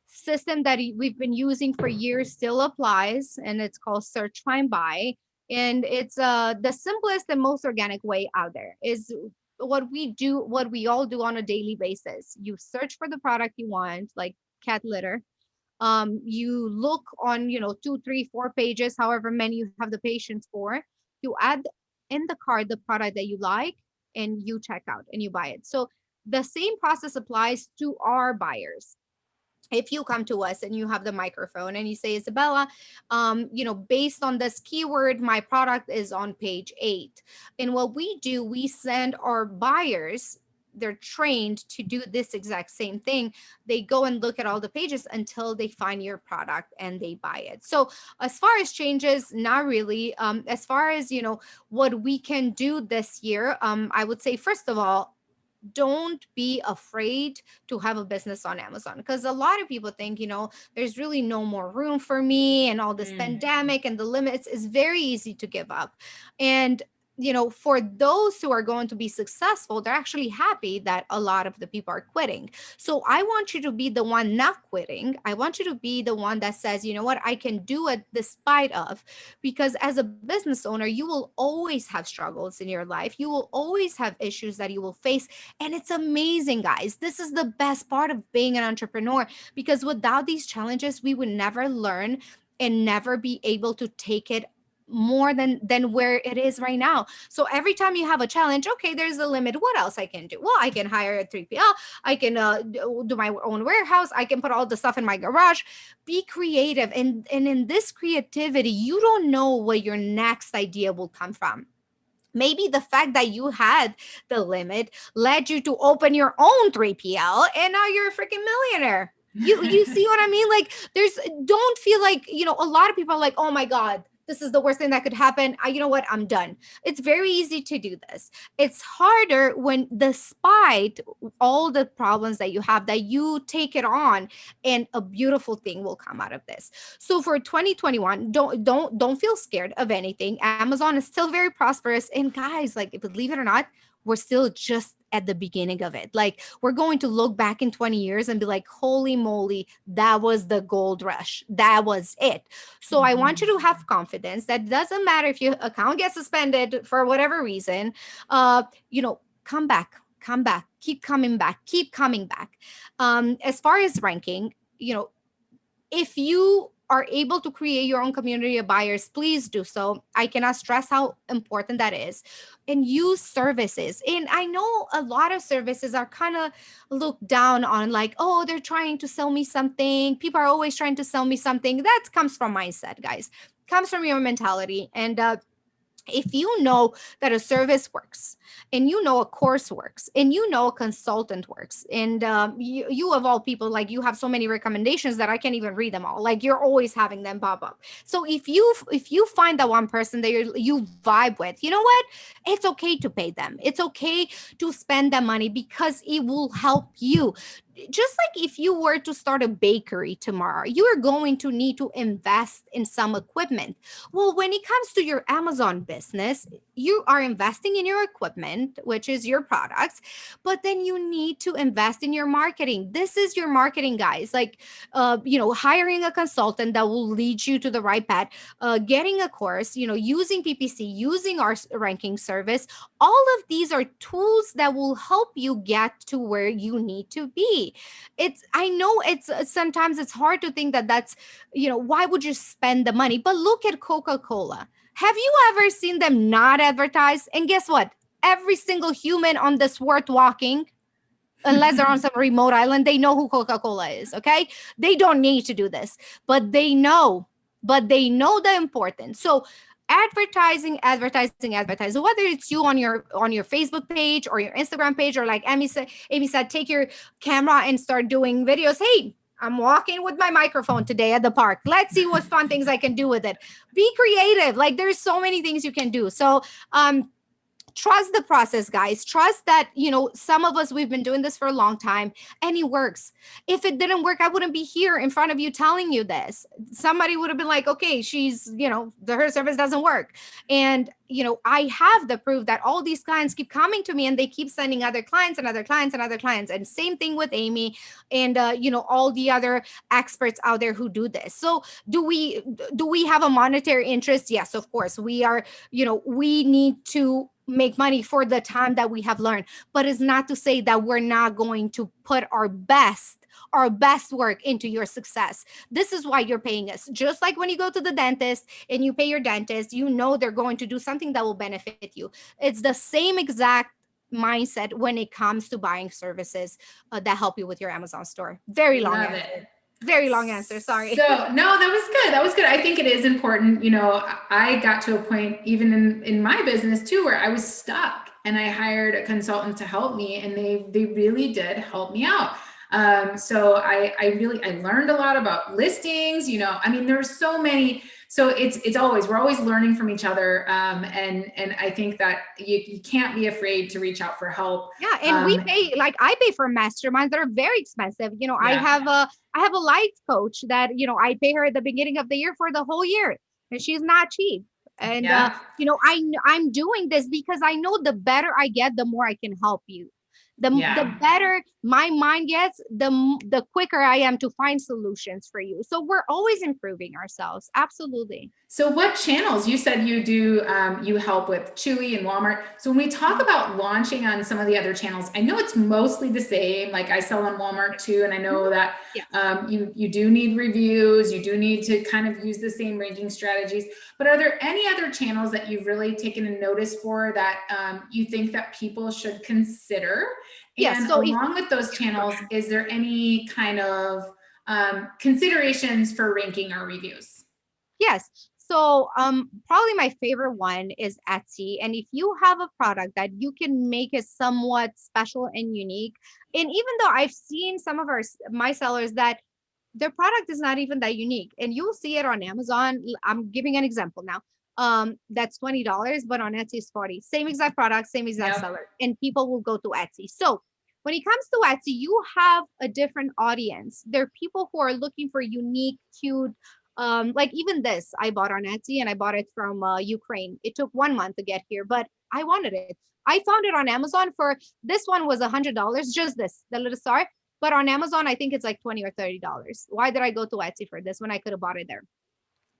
system that we've been using for years still applies, and it's called search, find, buy. And it's the simplest and most organic way out there is what we all do on a daily basis. You search for the product you want, like cat litter. You look on, 2, 3, 4 pages, however many you have the patience for. You add in the cart the product that you like, and you check out and you buy it. So the same process applies to our buyers. If you come to us and you have the microphone and you say, Isabella, based on this keyword, my product is on page 8. And what we do, we send our buyers, they're trained to do this exact same thing. They go and look at all the pages until they find your product and they buy it. So as far as changes, not really. As far as, what we can do this year, I would say, first of all, don't be afraid to have a business on Amazon, because a lot of people think, there's really no more room for me, and all this pandemic and the limits is very easy to give up. And for those who are going to be successful, they're actually happy that a lot of the people are quitting. So I want you to be the one not quitting. I want you to be the one that says, you know what, I can do it despite of, because as a business owner, you will always have struggles in your life. You will always have issues that you will face. And it's amazing, guys. This is the best part of being an entrepreneur, because without these challenges, we would never learn and never be able to take it more than where it is right now. So every time you have a challenge, okay, there's a limit. What else I can do? Well, I can hire a 3PL. I can do my own warehouse. I can put all the stuff in my garage. Be creative. And in this creativity, you don't know where your next idea will come from. Maybe the fact that you had the limit led you to open your own 3PL, and now you're a freaking millionaire. You see what I mean? Like, don't feel like, a lot of people are like, oh my God, this is the worst thing that could happen. You know what? I'm done. It's very easy to do this. It's harder when, despite all the problems that you have, that you take it on, and a beautiful thing will come out of this. So for 2021, don't feel scared of anything. Amazon is still very prosperous. And guys, like, believe it or not, we're still just at the beginning of it. Like, we're going to look back in 20 years and be like, holy moly, that was the gold rush. That was it. So I want you to have confidence that doesn't matter if your account gets suspended for whatever reason, come back, keep coming back. As far as ranking, if you are able to create your own community of buyers, please do so. I cannot stress how important that is. And use services. And I know a lot of services are kind of looked down on, like, oh, they're trying to sell me something. People are always trying to sell me something. That comes from mindset, guys. Comes from your mentality. And if you know that a service works, and you know a course works, and you know a consultant works, and you of all people, like, you have so many recommendations that I can't even read them all. Like, you're always having them pop up. So if you find that one person that you vibe with, you know what, it's okay to pay them. It's okay to spend that money, because it will help you. Just like if you were to start a bakery tomorrow, you are going to need to invest in some equipment. Well, when it comes to your Amazon business, you are investing in your equipment, which is your products, but then you need to invest in your marketing. This is your marketing, guys. Like, hiring a consultant that will lead you to the right path, getting a course, using PPC, using our ranking service. All of these are tools that will help you get to where you need to be. I know it's sometimes it's hard to think that that's, why would you spend the money? But look at Coca-Cola. Have you ever seen them not advertise? And guess what? Every single human on this world walking, unless they're on some remote island, they know who Coca-Cola is, okay? They don't need to do this, but they know the importance. So advertising. Whether it's you on your Facebook page or your Instagram page, or like Amy said, take your camera and start doing videos. Hey, I'm walking with my microphone today at the park. Let's see what fun things I can do with it. Be creative. Like, there's so many things you can do. So trust the process, guys. Trust that, some of us, we've been doing this for a long time and it works. If it didn't work, I wouldn't be here in front of you telling you this. Somebody would have been like, okay, she's, her service doesn't work. And I have the proof that all these clients keep coming to me and they keep sending other clients and other clients and other clients. And same thing with Amy and all the other experts out there who do this. So do we have a monetary interest? Yes, of course. We are, we need to make money for the time that we have learned, but it's not to say that we're not going to put our best work into your success. This is why you're paying us. Just like when you go to the dentist and you pay your dentist, they're going to do something that will benefit you. It's the same exact mindset when it comes to buying services that help you with your Amazon store. Very long Love answer. it. Very long answer. Sorry. So no, that was good. That was good. I think it is important. I got to a point even in my business too, where I was stuck and I hired a consultant to help me, and they really did help me out. So I learned a lot about listings. There's so many. So we're always learning from each other. And I think that you can't be afraid to reach out for help. Yeah, and we pay, like, I pay for masterminds that are very expensive. I Yeah. have a life coach that, I pay her at the beginning of the year for the whole year, and she's not cheap. And Yeah. I'm doing this because I know the better I get, the more I can help you. The Yeah. better my mind gets, the quicker I am to find solutions for you. So we're always improving ourselves. Absolutely. So what channels? You said you do, you help with Chewy and Walmart. So when we talk about launching on some of the other channels, I know it's mostly the same. Like, I sell on Walmart too. And I know that Yeah. you do need reviews. You do need to kind of use the same ranking strategies. But are there any other channels that you've really taken a notice for that you think that people should consider? Yes. And So along with those channels, is there any kind of considerations for ranking or reviews? yes. So probably my favorite one is Etsy. And if you have a product that you can make it somewhat special and unique, and even though I've seen some of my sellers that their product is not even that unique, and you'll see it on Amazon. I'm giving an example now. That's $20, but on Etsy is 40. Same exact product, same exact Yep. seller, and people will go to Etsy. So when it comes to Etsy, you have a different audience. There are people who are looking for unique, cute. Like even this, I bought on Etsy and I bought it from Ukraine. It took 1 month to get here, but I wanted it. I found it on Amazon for this one was $100, just this, the little star. But on Amazon, I think it's like $20 or $30. Why did I go to Etsy for this when I could have bought it there?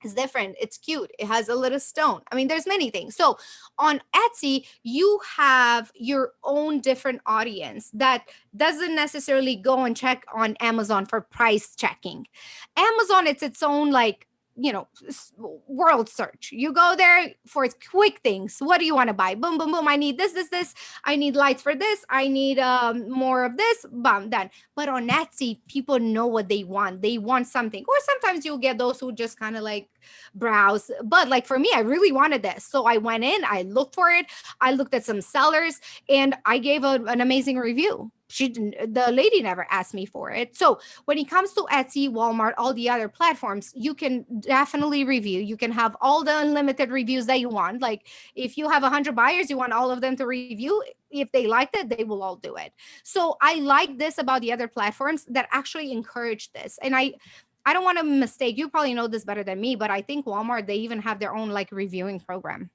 It's different. It's cute. It has a little stone. I mean, there's many things. So on Etsy, you have your own different audience that doesn't necessarily go and check on Amazon for price checking. Amazon, it's its own, like, world search. You go there for quick things. What do you want to buy? Boom, boom, boom. I need this. I need lights for this. I need more of this. Bam, done. But on Etsy, people know what they want. They want something. Or sometimes you'll get those who just kind of like browse. But like for me, I really wanted this. So I went in, I looked for it. I looked at some sellers and I gave an amazing review. The lady never asked me for it. So when it comes to Etsy, Walmart, all the other platforms, you can definitely review. You can have all the unlimited reviews that you want. Like if you have 100 buyers, you want all of them to review. If they liked it, they will all do it. So I like this about the other platforms that actually encourage this. And I don't want to mistake. You probably know this better than me, but I think Walmart, they even have their own like reviewing program.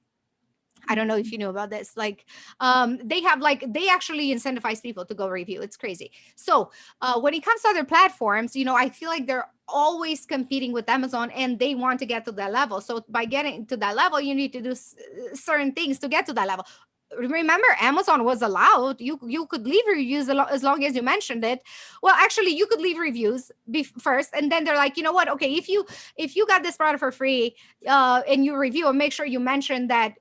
I don't know if you know about this. Like, they actually incentivize people to go review. It's crazy. So, when it comes to other platforms, I feel like they're always competing with Amazon and they want to get to that level. So, by getting to that level, you need to do certain things to get to that level. Remember, Amazon was allowed. You could leave reviews as long as you mentioned it. Well, actually, you could leave reviews first, and then they're like, you know what? Okay, if you got this product for free, and you review and make sure you mention that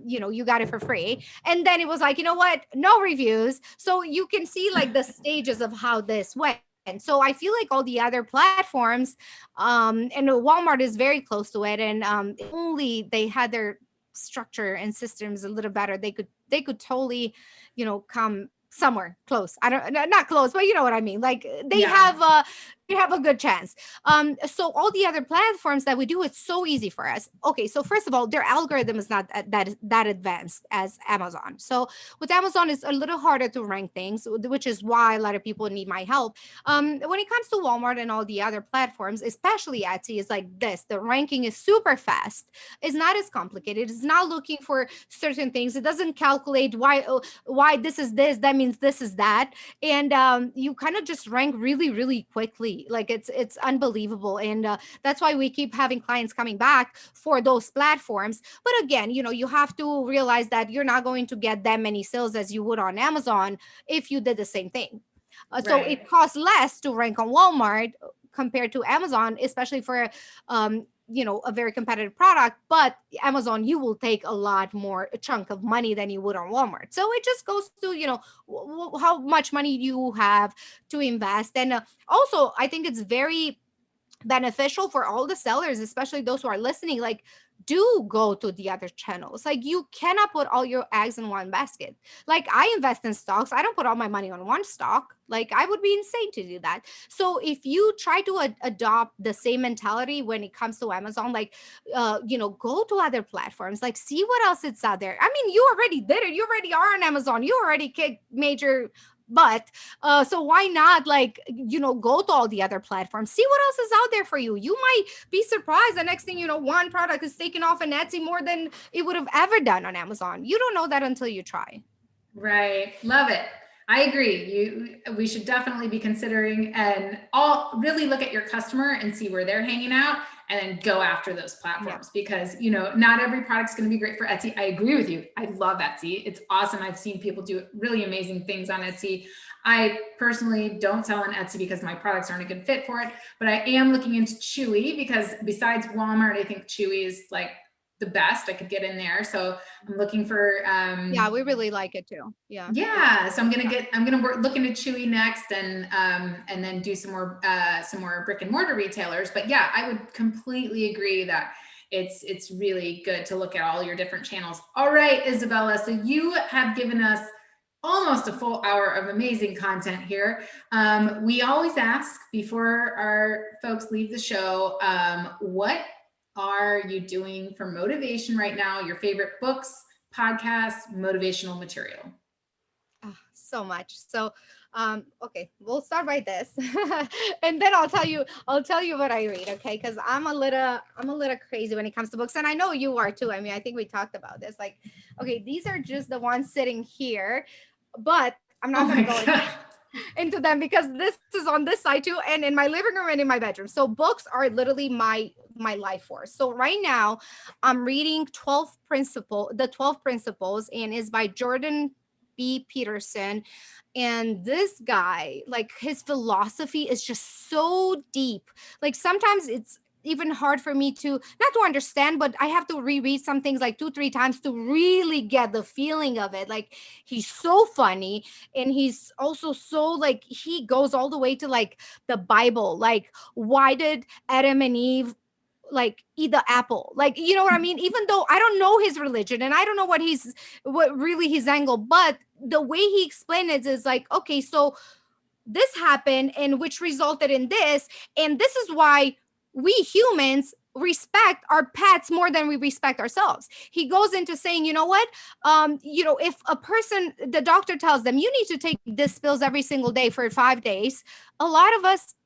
you got it for free, and then it was like, you know what? No reviews. So you can see like the stages of how this went. So I feel like all the other platforms, and Walmart is very close to it, and if only they had their structure and systems a little better, they could totally, come somewhere close. I don't, not close, but you know what I mean. Like Yeah. they have a good chance. So all the other platforms that we do, it's so easy for us. Okay, so first of all, their algorithm is not that advanced as Amazon. So with Amazon, it's a little harder to rank things, which is why a lot of people need my help. When it comes to Walmart and all the other platforms, especially Etsy, is like this. The ranking is super fast. It's not as complicated. It's not looking for certain things. It doesn't calculate why this is this, that means this is that. And you kind of just rank really, really quickly. Like it's unbelievable. And that's why we keep having clients coming back for those platforms. But again, you have to realize that you're not going to get that many sales as you would on Amazon if you did the same thing. So it Right. costs less to rank on Walmart compared to Amazon, especially for a very competitive product. But Amazon, you will take a lot more a chunk of money than you would on Walmart. So it just goes to how much money you have to invest. And also, I think it's very beneficial for all the sellers, especially those who are listening. Like, do go to the other channels. Like, you cannot put all your eggs in one basket. Like, I invest in stocks. I don't put all my money on one stock. Like, I would be insane to do that. So if you try to adopt the same mentality when it comes to Amazon, like, go to other platforms, like, see what else is out there. I mean, you already did it. You already are on Amazon. You already kicked major butt. So why not, like, go to all the other platforms, see what else is out there for you. You might be surprised the next thing you know, one product is taking off in Etsy more than it would have ever done on Amazon. You don't know that until you try. Right. Love it. I agree. We should definitely be considering and all really look at your customer and see where they're hanging out and then go after those Yeah. platforms because, not every product's going to be great for Etsy. I agree with you. I love Etsy. It's awesome. I've seen people do really amazing things on Etsy. I personally don't sell on Etsy because my products aren't a good fit for it, but I am looking into Chewy because besides Walmart, I think Chewy is like the best I could get in there. So I'm looking for Yeah, we really like it too. Yeah, it's yeah, so yeah. I'm gonna look into Chewy next, and then do some more brick and mortar retailers. But yeah, I would completely agree that it's really good to look at all your different channels. All right, Isabella, so you have given us almost a full hour of amazing content here. We always ask before our folks leave the show, what are you doing for motivation right now? Your favorite books, podcasts, motivational material. So much. So okay, we'll start by this. And then I'll tell you what I read, okay? Because I'm a little crazy when it comes to books, and I know you are too. I mean, I think we talked about this. Like, okay, these are just the ones sitting here, but I'm Oh not gonna my go God. into them because this is on this side too, and in my living room and in my bedroom. So books are literally my life force. So right now I'm reading 12 principles, and is by Jordan B. Peterson. And this guy, like, his philosophy is just so deep. Like, sometimes it's even hard for me to not to understand, but I have to reread some things like 2 3 times to really get the feeling of it. Like, he's so funny, and he's also so, like, he goes all the way to, like, the Bible. Like, why did Adam and Eve, like, eat the apple? Like, you know what I mean? Even though I don't know his religion and I don't know what really his angle, but the way he explained it is like, okay, so this happened, and which resulted in this, and this is why we humans respect our pets more than we respect ourselves. He goes into saying, you know what, if a person, the doctor tells them you need to take this pills every single day for 5 days, a lot of us,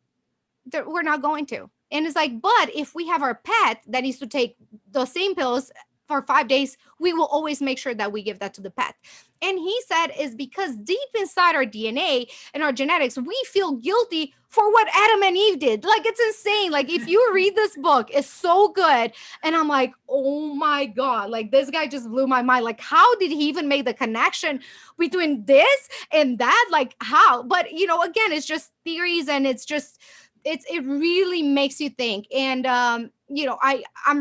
we're not going to. And it's like, but if we have our pet that needs to take those same pills for 5 days, we will always make sure that we give that to the pet. And he said is because deep inside our DNA and our genetics, we feel guilty for what Adam and Eve did. Like, it's insane. Like, if you read this book, it's so good. And I'm like, oh my God, like, this guy just blew my mind. Like, how did he even make the connection between this and that? Like, how? But again, it's just theories, and it's just it really makes you think. And I'm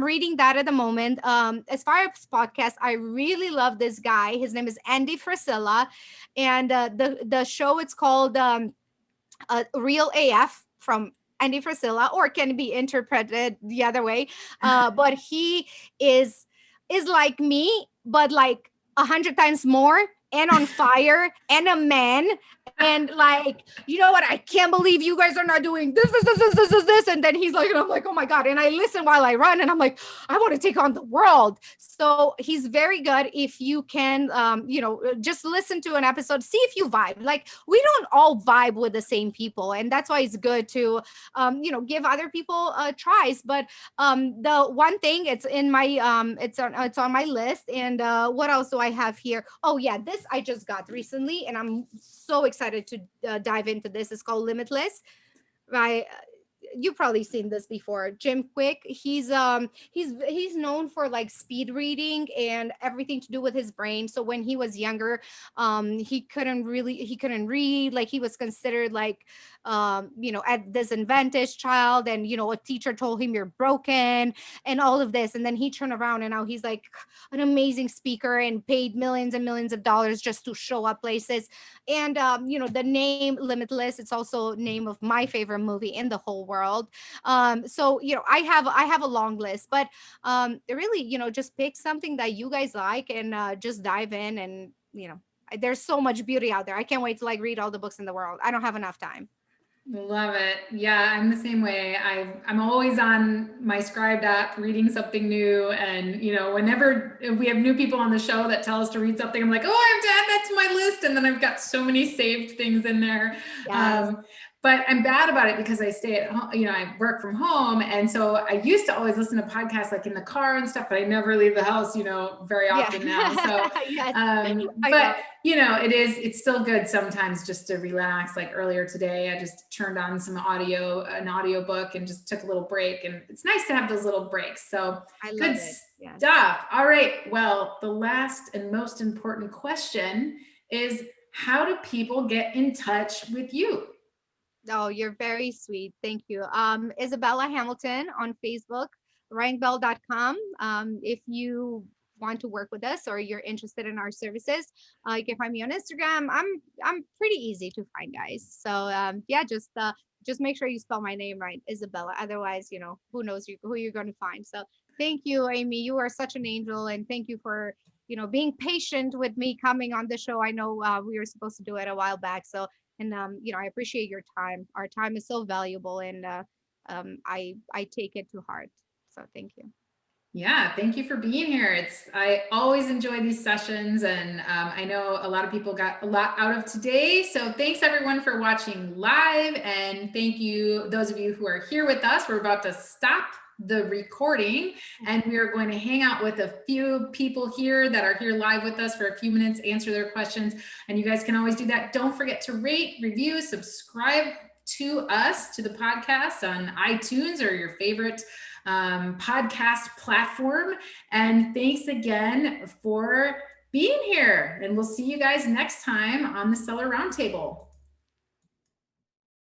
reading that at the moment. As far as podcasts, I really love this guy. His name is Andy Frisella, and the show, it's called Real AF from Andy Frisella, or can be interpreted the other way. But he is is like me, but like 100 times more, and on fire, and a man, and like, you know what? I can't believe you guys are not doing this. And then he's like, and I'm like, oh my god. And I listen while I run, and I'm like, I want to take on the world. So he's very good. If you can, just listen to an episode, see if you vibe. Like, we don't all vibe with the same people, and that's why it's good to, give other people tries. But the one thing, it's in my, it's on my list. And what else do I have here? Oh yeah, this I just got recently, and I'm so excited to dive into this. It's called Limitless. Right, you've probably seen this before. Jim Quick, he's known for like speed reading and everything to do with his brain. So when he was younger, he couldn't read. Like, he was considered like, at disadvantaged child, and a teacher told him, you're broken, and all of this. And then he turned around, and now he's like an amazing speaker, and paid millions and millions of dollars just to show up places. And the name Limitless, it's also name of my favorite movie in the whole world. So I have a long list, but really, just pick something that you guys like, and just dive in. And there's so much beauty out there. I can't wait to like read all the books in the world. I don't have enough time. Love it. Yeah, I'm the same way. I'm always on my Scribed app reading something new. And, whenever we have new people on the show that tell us to read something, I'm like, oh, I have to add that to my list. And then I've got so many saved things in there. Yes. But I'm bad about it because I stay at home, I work from home. And so I used to always listen to podcasts like in the car and stuff, but I never leave the house, very often now. So, Yes, but it's still good sometimes just to relax. Like earlier today, I just turned on an audio book, and just took a little break. And it's nice to have those little breaks. So I love good it. Yes. stuff. All right. Well, the last and most important question is, how do people get in touch with you? Oh, you're very sweet. Thank you. Izabela Hamilton on Facebook, rankbell.com. If you want to work with us, or you're interested in our services, you can find me on Instagram. I'm pretty easy to find, guys. So yeah, just make sure you spell my name right, Isabella. Otherwise, who knows who you're going to find. So thank you, Amy. You are such an angel, and thank you for being patient with me coming on the show. I know we were supposed to do it a while back, so. And I appreciate your time. Our time is so valuable, and I take it to heart. So thank you. Yeah, thank you for being here. I always enjoy these sessions, and I know a lot of people got a lot out of today. So thanks everyone for watching live, and thank you those of you who are here with us. We're about to stop the recording, and we are going to hang out with a few people here that are here live with us for a few minutes, answer their questions, and you guys can always do that. Don't forget to rate, review, subscribe to us, to the podcast on iTunes or your favorite podcast platform. And thanks again for being here, and we'll see you guys next time on the Seller Roundtable.